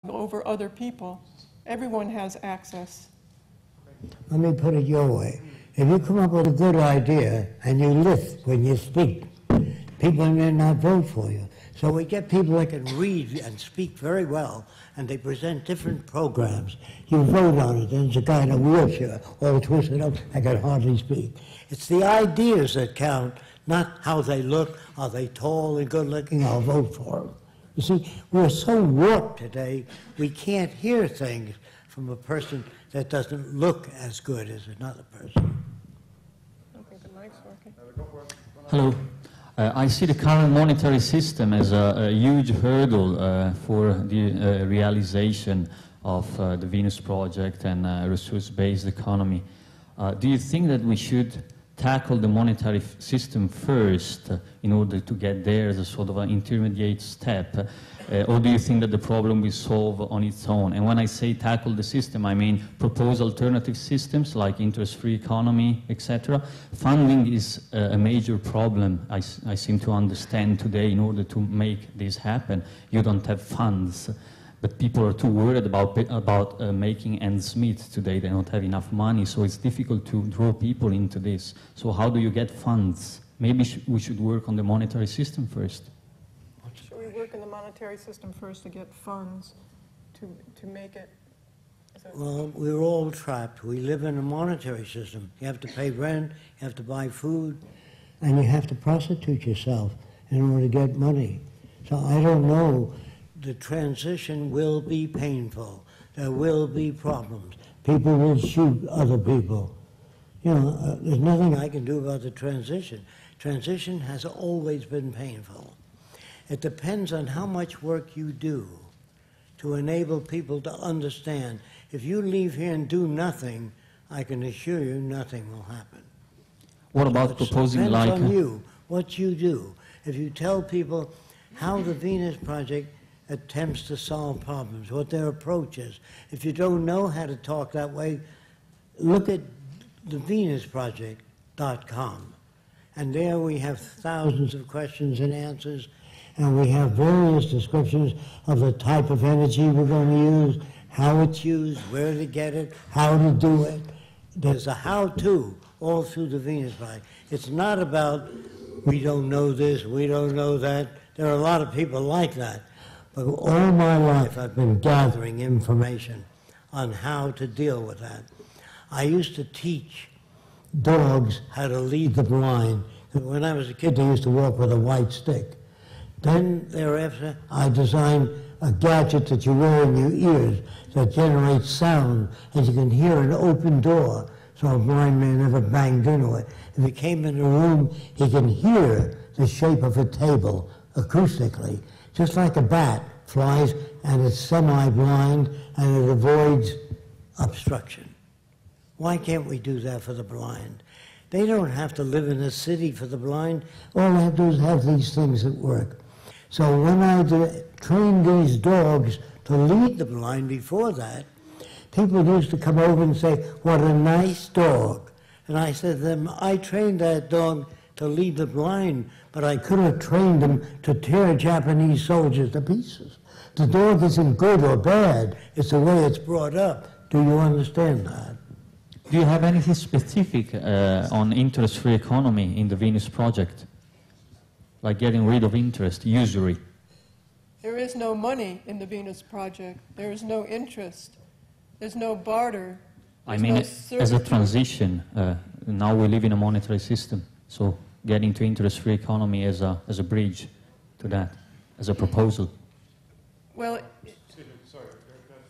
over other people. Everyone has access. Let me put it your way. If you come up with a good idea and you lift when you speak, people may not vote for you. So we get people that can read and speak very well, and they present different programs. You vote on it, and there's a guy in a wheelchair, all twisted up, I can hardly speak. It's the ideas that count, not how they look. Are they tall and good looking? I'll vote for them. You see, we're so warped today, we can't hear things from a person that doesn't look as good as another person. I think the mic's working. Hello. I see the current monetary system as a huge hurdle for the realization of the Venus Project and resource-based economy. Do you think that we should tackle the monetary system first in order to get there as a sort of an intermediate step? Or do you think that the problem will solve on its own? And when I say tackle the system, I mean propose alternative systems like interest-free economy, etc. Funding is a major problem, I seem to understand today. In order to make this happen, you don't have funds. But people are too worried about making ends meet today. They don't have enough money, so it's difficult to draw people into this. So how do you get funds? Maybe we should work on the monetary system first. Should we work in the monetary system first to get funds to make it? Well, we're all trapped. We live in a monetary system. You have to pay rent, you have to buy food, and you have to prostitute yourself in order to get money. So I don't know. The transition will be painful. There will be problems. People will shoot other people. You know, there's nothing I can do about the transition. Transition has always been painful. It depends on how much work you do to enable people to understand. If you leave here and do nothing, I can assure you nothing will happen. What about proposing like... It depends on you, what you do. If you tell people how the Venus Project attempts to solve problems, what their approach is. If you don't know how to talk that way, look at the venusproject.com. And there we have thousands of questions and answers, and we have various descriptions of the type of energy we're going to use, how it's used, where to get it, how to do it. There's a how-to all through the Venus Project. It's not about, we don't know this, we don't know that. There are a lot of people like that. But all my life I've been gathering information on how to deal with that. I used to teach dogs how to lead the blind. When I was a kid, they used to walk with a white stick. Then thereafter, I designed a gadget that you wear in your ears that generates sound, and you can hear an open door, so a blind man never banged into it. If he came in a room, he can hear the shape of a table acoustically. Just like a bat flies and it's semi-blind and it avoids obstruction. Why can't we do that for the blind? They don't have to live in a city for the blind. All they have to do is have these things that work. So when I trained these dogs to lead the blind before that, people used to come over and say, what a nice dog. And I said to them, I trained that dog to lead the blind, but I could have trained them to tear Japanese soldiers to pieces. The dog isn't good or bad, it's the way it's brought up. Do you understand that? Do you have anything specific on interest-free economy in the Venus Project? Like getting rid of interest, usury? There is no money in the Venus Project. There is no interest. There's no barter. I mean, as a transition, now we live in a monetary system, so getting to interest-free economy as a bridge to that, as a proposal. Well, sorry,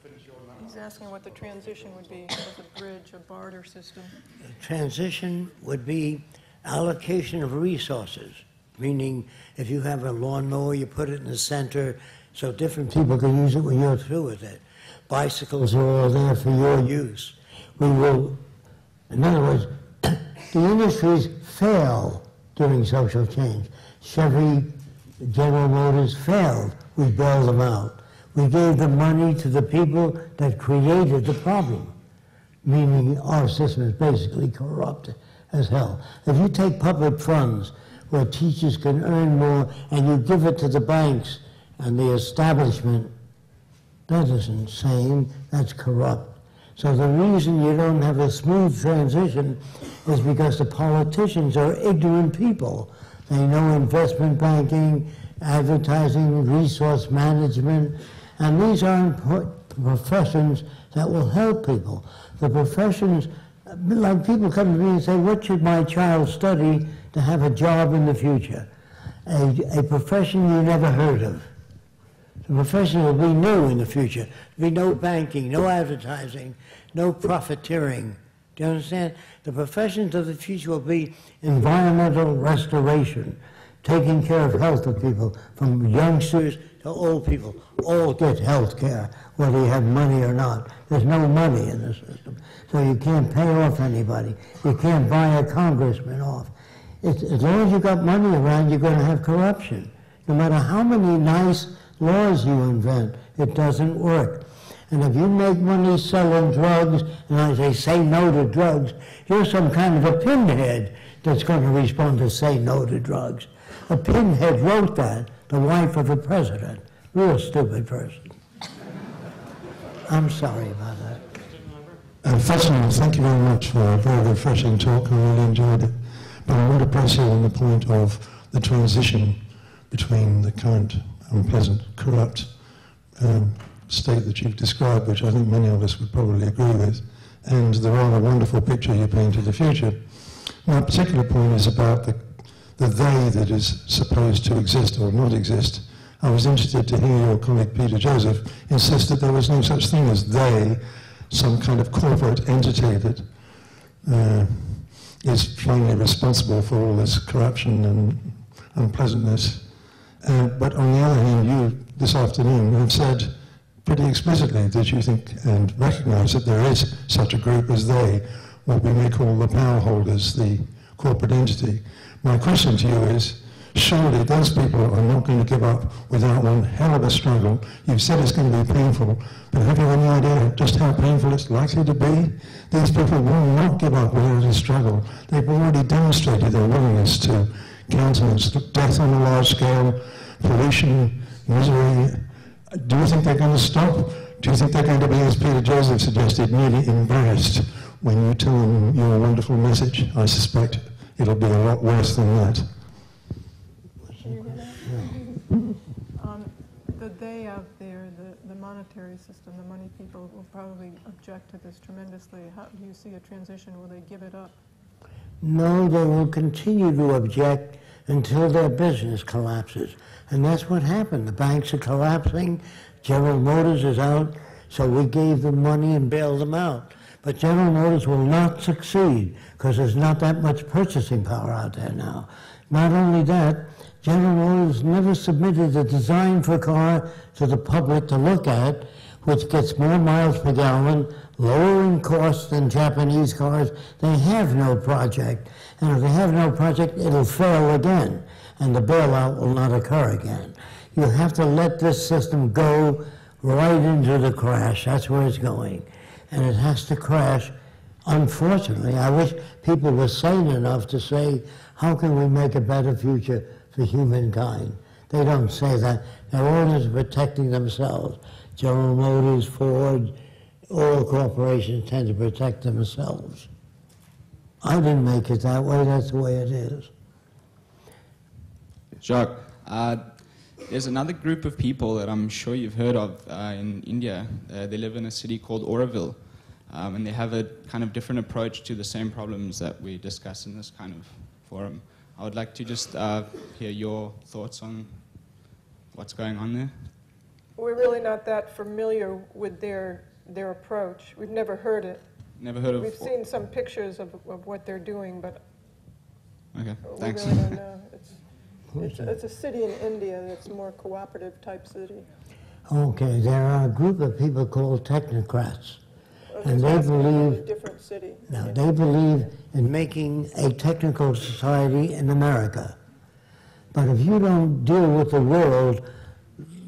finish your line. he's asking what the transition would be as a bridge, a barter system. The transition would be allocation of resources, meaning if you have a lawnmower, you put it in the center so different people can use it when you're through with it. Bicycles are all there for your use. We will, in other words, the industries fail during social change. Chevy, General Motors failed. We bailed them out. We gave the money to the people that created the problem, meaning our system is basically corrupt as hell. If you take public funds where teachers can earn more and you give it to the banks and the establishment, That isn't sane, that's corrupt. So the reason you don't have a smooth transition is because the politicians are ignorant people. They know investment banking, advertising, resource management, and these aren't professions that will help people. The professions, like people come to me and say, what should my child study to have a job in the future? A profession you never heard of. The profession will be new in the future. There'll be no banking, no advertising, no profiteering. Do you understand? The professions of the future will be environmental restoration, taking care of health of people, from youngsters to old people. All get health care, whether you have money or not. There's no money in the system, so you can't pay off anybody. You can't buy a congressman off. As long as you've got money around, you're going to have corruption. No matter how many nice laws you invent, it doesn't work. And if you make money selling drugs, and I say no to drugs, you're some kind of a pinhead that's going to respond to say no to drugs. A pinhead wrote that, the wife of the president. Real stupid person. I'm sorry about that. Fascinating. Thank you very much for a very refreshing talk. I really enjoyed it. But I want to press you on the point of the transition between the current unpleasant, corrupt state that you've described, which I think many of us would probably agree with, and the rather wonderful picture you paint of the future. My particular point is about the they that is supposed to exist or not exist. I was interested to hear your colleague Peter Joseph insist that there was no such thing as they, some kind of corporate entity that is plainly responsible for all this corruption and unpleasantness. But on the other hand, you this afternoon have said pretty explicitly that you think and recognize that there is such a group as they, what we may call the power holders, the corporate entity. My question to you is, surely those people are not going to give up without one hell of a struggle. You've said it's going to be painful, but have you any idea just how painful it's likely to be? These people will not give up without a struggle. They've already demonstrated their willingness to countenance death on a large scale, pollution, misery. Do you think they're going to stop? Do you think they're going to be, as Peter Joseph suggested, nearly embarrassed when you tell them your wonderful message? I suspect it'll be a lot worse than that. The they out there, the monetary system, the money people will probably object to this tremendously. How do you see a transition? Will they give it up? No, they will continue to object until their business collapses. And that's what happened. The banks are collapsing. General Motors is out, so we gave them money and bailed them out. But General Motors will not succeed because there's not that much purchasing power out there now. Not only that, General Motors never submitted a design for a car to the public to look at, which gets more miles per gallon, lower in cost than Japanese cars. They have no project. And if they have no project, it'll fail again, and the bailout will not occur again. You have to let this system go right into the crash. That's where it's going. And it has to crash. Unfortunately, I wish people were sane enough to say, how can we make a better future for humankind? They don't say that. They're always protecting themselves. General Motors, Ford, oil corporations tend to protect themselves. I didn't make it that way. That's the way it is. Jacques, there's another group of people that I'm sure you've heard of in India. They live in a city called Oroville, and they have a kind of different approach to the same problems that we discuss in this kind of forum. I would like to just hear your thoughts on what's going on there. We're really not that familiar with their approach. We've never heard it. Never heard of... We've seen some pictures of what they're doing, but Okay, we thanks. really don't know. It's a city in India that's a more cooperative type city. Okay, there are a group of people called technocrats. And It's they asking about believe, a different city. now, they believe in making a technical society in America. But if you don't deal with the world,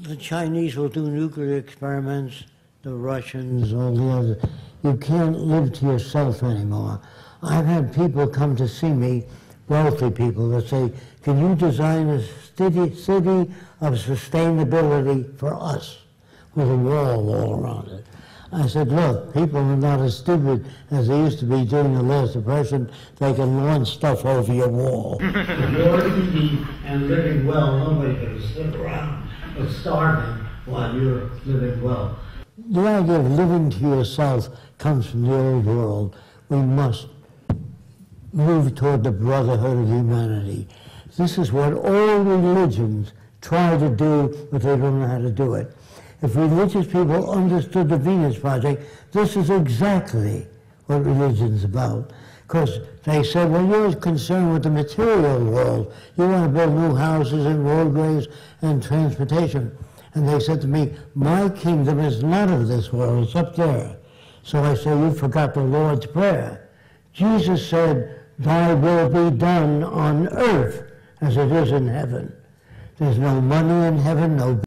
the Chinese will do nuclear experiments, the Russians, all the others. You can't live to yourself anymore. I've had people come to see me, wealthy people, that say, can you design a city of sustainability for us? with a wall all around it. I said, look, people are not as stupid as they used to be during the last Depression. They can launch stuff over your wall. If you're eating and living well, nobody can sit around but starving while you're living well. The idea of living to yourself comes from the old world. We must move toward the brotherhood of humanity. This is what all religions try to do, but they don't know how to do it. If religious people understood the Venus Project, this is exactly what religion's about. Because they said, well, you're concerned with the material world. You want to build new houses and roadways and transportation. And they said to me, my kingdom is not of this world, it's up there. So I said, you forgot the Lord's Prayer. Jesus said, thy will be done on earth as it is in heaven. There's no money in heaven, no